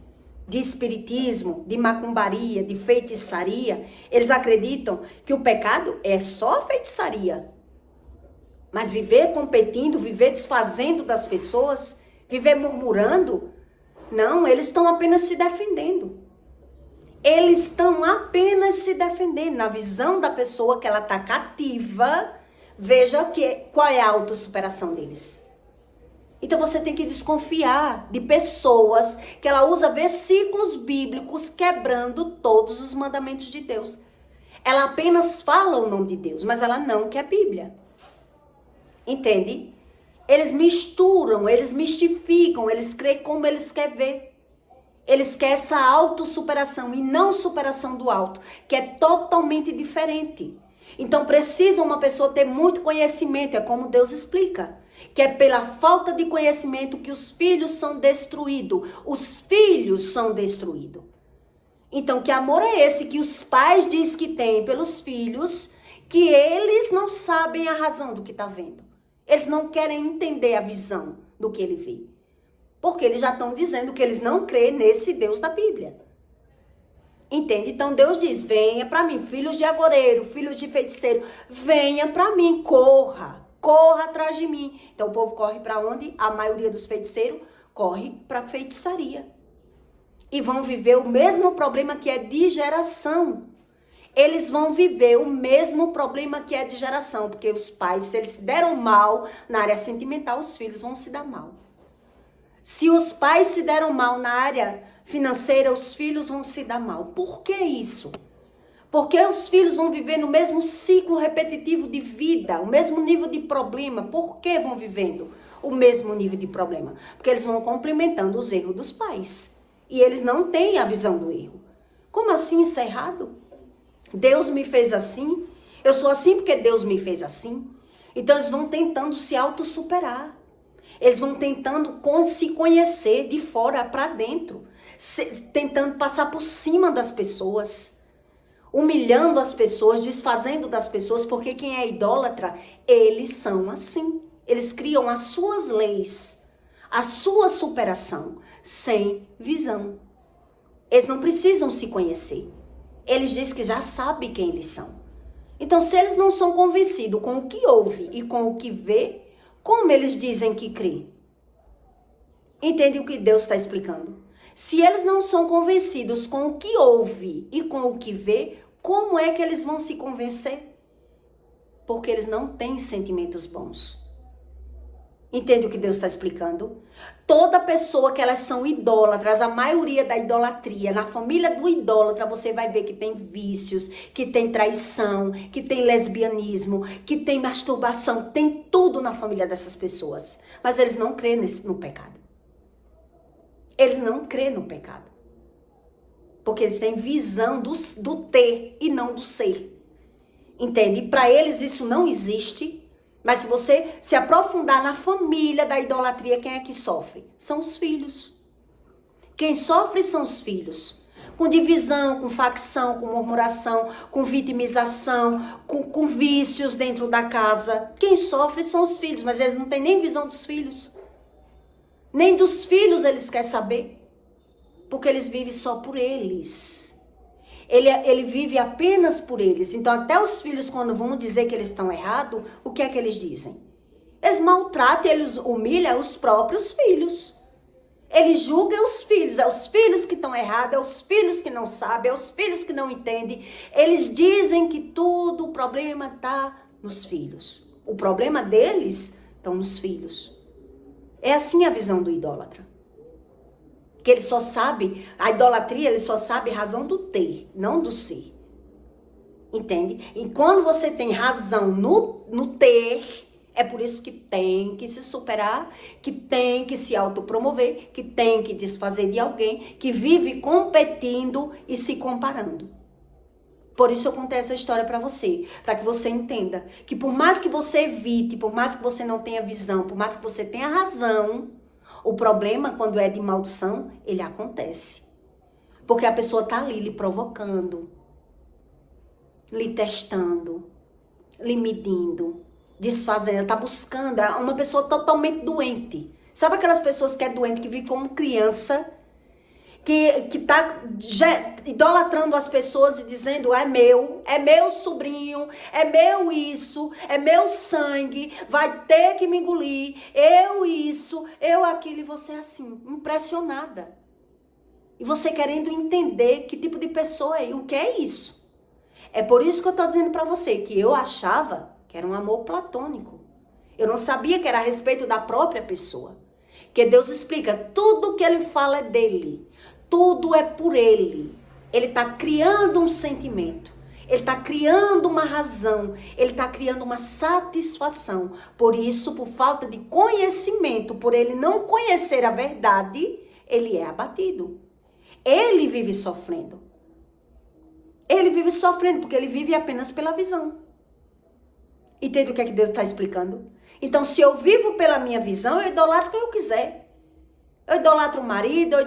de espiritismo, de macumbaria, de feitiçaria, eles acreditam que o pecado é só feitiçaria. Mas viver competindo, viver desfazendo das pessoas, viver murmurando, não, eles estão apenas se defendendo. Eles estão apenas se defendendo. Na visão da pessoa que ela está cativa, veja qual é a autossuperação deles. Então você tem que desconfiar de pessoas que ela usa versículos bíblicos quebrando todos os mandamentos de Deus. Ela apenas fala o nome de Deus, mas ela não quer Bíblia. Entende? Eles misturam, eles mistificam, eles creem como eles querem ver. Eles querem essa autossuperação e não superação do alto, que é totalmente diferente. Então precisa uma pessoa ter muito conhecimento, é como Deus explica. Que é pela falta de conhecimento que os filhos são destruídos. Os filhos são destruídos. Então, que amor é esse que os pais dizem que têm pelos filhos, que eles não sabem a razão do que está vendo. Eles não querem entender a visão do que ele vê. Porque eles já estão dizendo que eles não creem nesse Deus da Bíblia. Entende? Então Deus diz, venha para mim, filhos de agoreiro, filhos de feiticeiro, venha para mim, corra atrás de mim. Então o povo corre para onde? A maioria dos feiticeiros corre para feitiçaria. E vão viver o mesmo problema que é de geração. Eles vão viver o mesmo problema que é de geração, porque os pais, se eles se deram mal na área sentimental, os filhos vão se dar mal. Se os pais se deram mal na área financeira, os filhos vão se dar mal. Por que isso? Porque os filhos vão viver no mesmo ciclo repetitivo de vida, o mesmo nível de problema. Por que vão vivendo o mesmo nível de problema? Porque eles vão complementando os erros dos pais. E eles não têm a visão do erro. Como assim isso é errado? Deus me fez assim? Eu sou assim porque Deus me fez assim? Então eles vão tentando se autossuperar. Eles vão tentando se conhecer de fora para dentro. Tentando passar por cima das pessoas. Humilhando as pessoas, desfazendo das pessoas, porque quem é idólatra, eles são assim. Eles criam as suas leis, a sua superação, sem visão. Eles não precisam se conhecer. Eles dizem que já sabem quem eles são. Então, se eles não são convencidos com o que ouve e com o que vê, como eles dizem que crê? Entende o que Deus está explicando? Se eles não são convencidos com o que ouve e com o que vê, como é que eles vão se convencer? Porque eles não têm sentimentos bons. Entende o que Deus está explicando? Toda pessoa que elas são idólatras, a maioria da idolatria, na família do idólatra, você vai ver que tem vícios, que tem traição, que tem lesbianismo, que tem masturbação, tem tudo na família dessas pessoas. Mas eles não creem no pecado. Eles não creem no pecado. Porque eles têm visão do ter e não do ser. Entende? Para eles isso não existe. Mas se você se aprofundar na família da idolatria, quem é que sofre? São os filhos. Quem sofre são os filhos. Com divisão, com facção, com murmuração, com vitimização, com vícios dentro da casa. Quem sofre são os filhos, mas eles não têm nem visão dos filhos. Nem dos filhos eles querem saber. Porque eles vivem só por eles. Ele vive apenas por eles. Então, até os filhos, quando vão dizer que eles estão errados, o que é que eles dizem? Eles maltratam, eles humilham os próprios filhos. Eles julgam os filhos. É os filhos que estão errados, é os filhos que não sabem, é os filhos que não entendem. Eles dizem que tudo, o problema está nos filhos. O problema deles estão nos filhos. É assim a visão do idólatra. Que ele só sabe, a idolatria, ele só sabe razão do ter, não do ser. Entende? E quando você tem razão no ter, é por isso que tem que se superar, que tem que se autopromover, que tem que desfazer de alguém, que vive competindo e se comparando. Por isso eu contei essa história para você, para que você entenda que por mais que você evite, por mais que você não tenha visão, por mais que você tenha razão, o problema, quando é de maldição, ele acontece. Porque a pessoa está ali lhe provocando, lhe testando, lhe medindo, desfazendo, está buscando. É uma pessoa totalmente doente. Sabe aquelas pessoas que é doente, que vive como criança, que está idolatrando as pessoas e dizendo, é meu sobrinho, é meu isso, é meu sangue, vai ter que me engolir, eu isso, eu aquilo, e você assim, impressionada. E você querendo entender que tipo de pessoa é, o que é isso. É por isso que eu estou dizendo para você, que eu achava que era um amor platônico. Eu não sabia que era a respeito da própria pessoa. Que Deus explica, tudo que ele fala é dele. Tudo é por ele. Ele está criando um sentimento. Ele está criando uma razão. Ele está criando uma satisfação. Por isso, por falta de conhecimento, por ele não conhecer a verdade, ele é abatido. Ele vive sofrendo. Ele vive sofrendo porque ele vive apenas pela visão. Entende o que é que Deus está explicando? Então, se eu vivo pela minha visão, eu idolatro quem eu quiser. Eu idolatro o marido,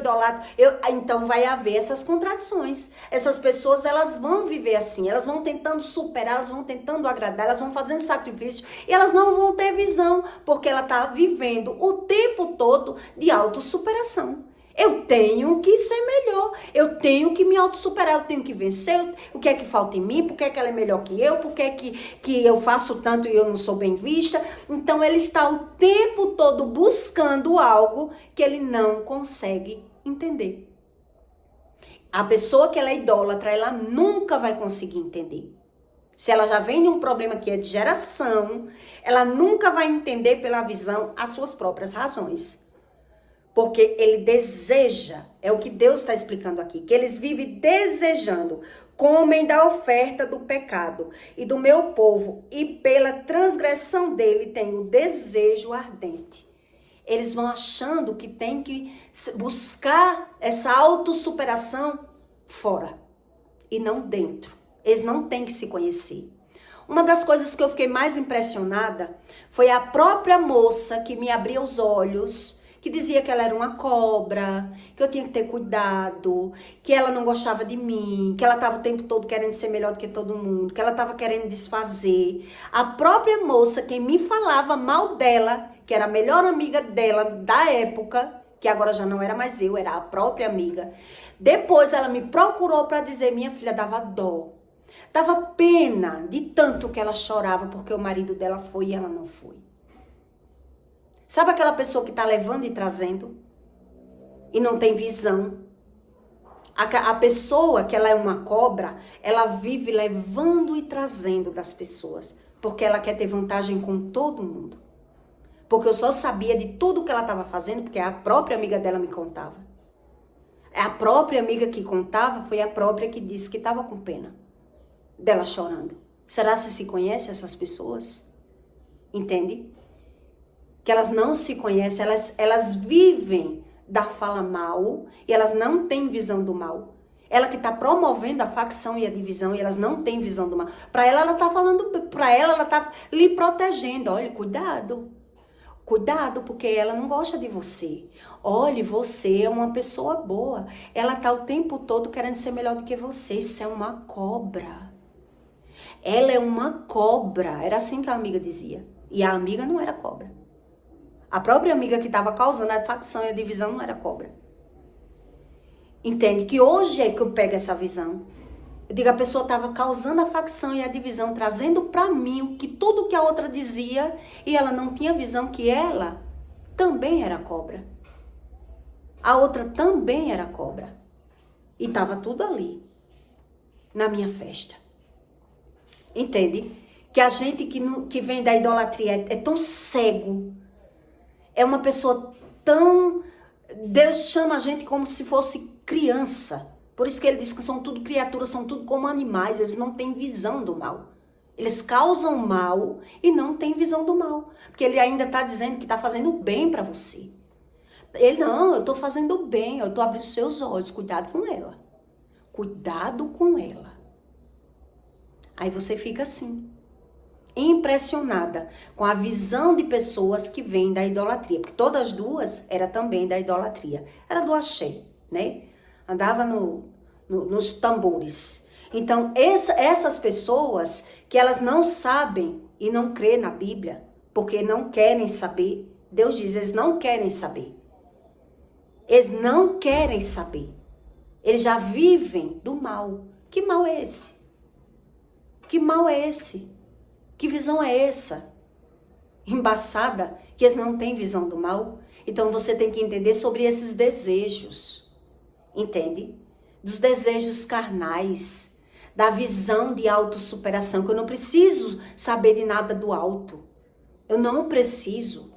então vai haver essas contradições. Essas pessoas, elas vão viver assim, elas vão tentando superar, elas vão tentando agradar, elas vão fazendo sacrifício e elas não vão ter visão, porque ela está vivendo o tempo todo de autossuperação. Eu tenho que ser melhor, eu tenho que me autossuperar, eu tenho que vencer, o que é que falta em mim, por que é que ela é melhor que eu, por que é que eu faço tanto e eu não sou bem vista. Então ele está o tempo todo buscando algo que ele não consegue entender. A pessoa que ela é idólatra, ela nunca vai conseguir entender. Se ela já vem de um problema que é de geração, ela nunca vai entender pela visão as suas próprias razões. Porque ele deseja, é o que Deus está explicando aqui, que eles vivem desejando, comem da oferta do pecado e do meu povo, e pela transgressão dele tem o desejo ardente. Eles vão achando que tem que buscar essa autossuperação fora e não dentro. Eles não têm que se conhecer. Uma das coisas que eu fiquei mais impressionada foi a própria moça que me abriu os olhos, que dizia que ela era uma cobra, que eu tinha que ter cuidado, que ela não gostava de mim, que ela estava o tempo todo querendo ser melhor do que todo mundo, que ela estava querendo desfazer. A própria moça, quem me falava mal dela, que era a melhor amiga dela da época, que agora já não era mais eu, era a própria amiga. Depois ela me procurou para dizer, minha filha, dava dó. Dava pena de tanto que ela chorava porque o marido dela foi e ela não foi. Sabe aquela pessoa que está levando e trazendo? E não tem visão. A pessoa que ela é uma cobra, ela vive levando e trazendo das pessoas, porque ela quer ter vantagem com todo mundo. Porque eu só sabia de tudo que ela estava fazendo, porque a própria amiga dela me contava. A própria amiga que contava foi a própria que disse que estava com pena dela chorando. Será que se conhece essas pessoas? Entende? Que elas não se conhecem, elas vivem da fala mal e elas não têm visão do mal. Ela que está promovendo a facção e a divisão e elas não têm visão do mal. Para ela está falando, para ela está lhe protegendo. Olha, cuidado. Cuidado, porque ela não gosta de você. Olhe, você é uma pessoa boa. Ela está o tempo todo querendo ser melhor do que você. Isso é uma cobra. Ela é uma cobra. Era assim que a amiga dizia. E a amiga não era cobra. A própria amiga que estava causando a facção e a divisão não era cobra. Entende? Que hoje é que eu pego essa visão. Eu digo, a pessoa estava causando a facção e a divisão, trazendo para mim tudo que a outra dizia, e ela não tinha visão que ela também era cobra. A outra também era cobra. E estava tudo ali, na minha festa. Entende? Que a gente que vem da idolatria é tão cego. É uma pessoa tão... Deus chama a gente como se fosse criança. Por isso que ele diz que são tudo criaturas, são tudo como animais. Eles não têm visão do mal. Eles causam mal e não têm visão do mal. Porque ele ainda está dizendo que está fazendo bem para você. Ele, não, eu estou fazendo bem, eu estou abrindo seus olhos. Cuidado com ela. Cuidado com ela. Aí você fica assim, impressionada com a visão de pessoas que vêm da idolatria. Porque todas as duas eram também da idolatria. Era do axé, né? Andava nos tambores. Então, essas pessoas que elas não sabem e não crê na Bíblia, porque não querem saber. Deus diz, eles não querem saber. Eles não querem saber. Eles já vivem do mal. Que mal é esse? Que mal é esse? Que visão é essa? Embaçada, que eles não têm visão do mal. Então, você tem que entender sobre esses desejos. Entende? Dos desejos carnais, da visão de autossuperação, que eu não preciso saber de nada do alto. Eu não preciso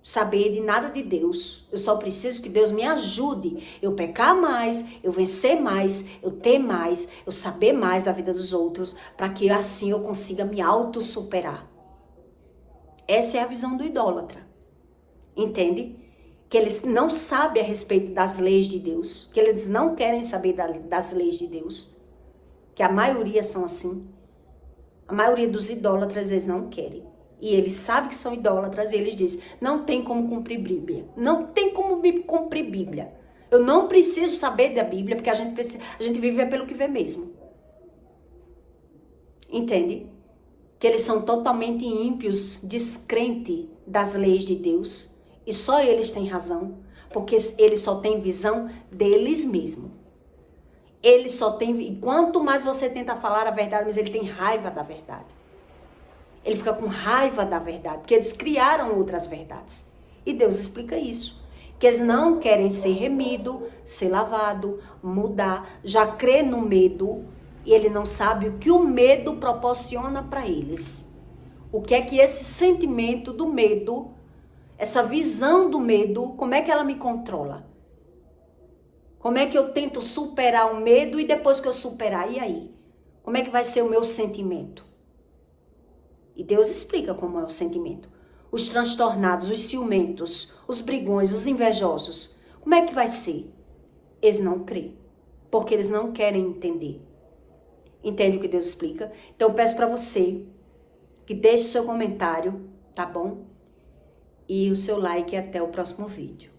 saber de nada de Deus. Eu só preciso que Deus me ajude. Eu pecar mais, eu vencer mais, eu ter mais, eu saber mais da vida dos outros, para que assim eu consiga me autossuperar. Essa é a visão do idólatra. Entende? Que eles não sabem a respeito das leis de Deus, que eles não querem saber das leis de Deus, que a maioria são assim. A maioria dos idólatras, eles não querem. E eles sabem que são idólatras e eles dizem, não tem como cumprir Bíblia. Não tem como cumprir Bíblia. Eu não preciso saber da Bíblia, porque a gente vive pelo que vê mesmo. Entende? Que eles são totalmente ímpios, descrentes das leis de Deus. E só eles têm razão, porque eles só têm visão deles mesmos. Eles só têm... Quanto mais você tenta falar a verdade, mas ele tem raiva da verdade. Ele fica com raiva da verdade, porque eles criaram outras verdades. E Deus explica isso. Que eles não querem ser remido, ser lavado, mudar, já crê no medo, e ele não sabe o que o medo proporciona para eles. O que é que esse sentimento do medo... Essa visão do medo, como é que ela me controla? Como é que eu tento superar o medo e depois que eu superar, e aí? Como é que vai ser o meu sentimento? E Deus explica como é o sentimento. Os transtornados, os ciumentos, os brigões, os invejosos. Como é que vai ser? Eles não creem, porque eles não querem entender. Entende o que Deus explica? Então eu peço para você que deixe seu comentário, tá bom? E o seu like até o próximo vídeo.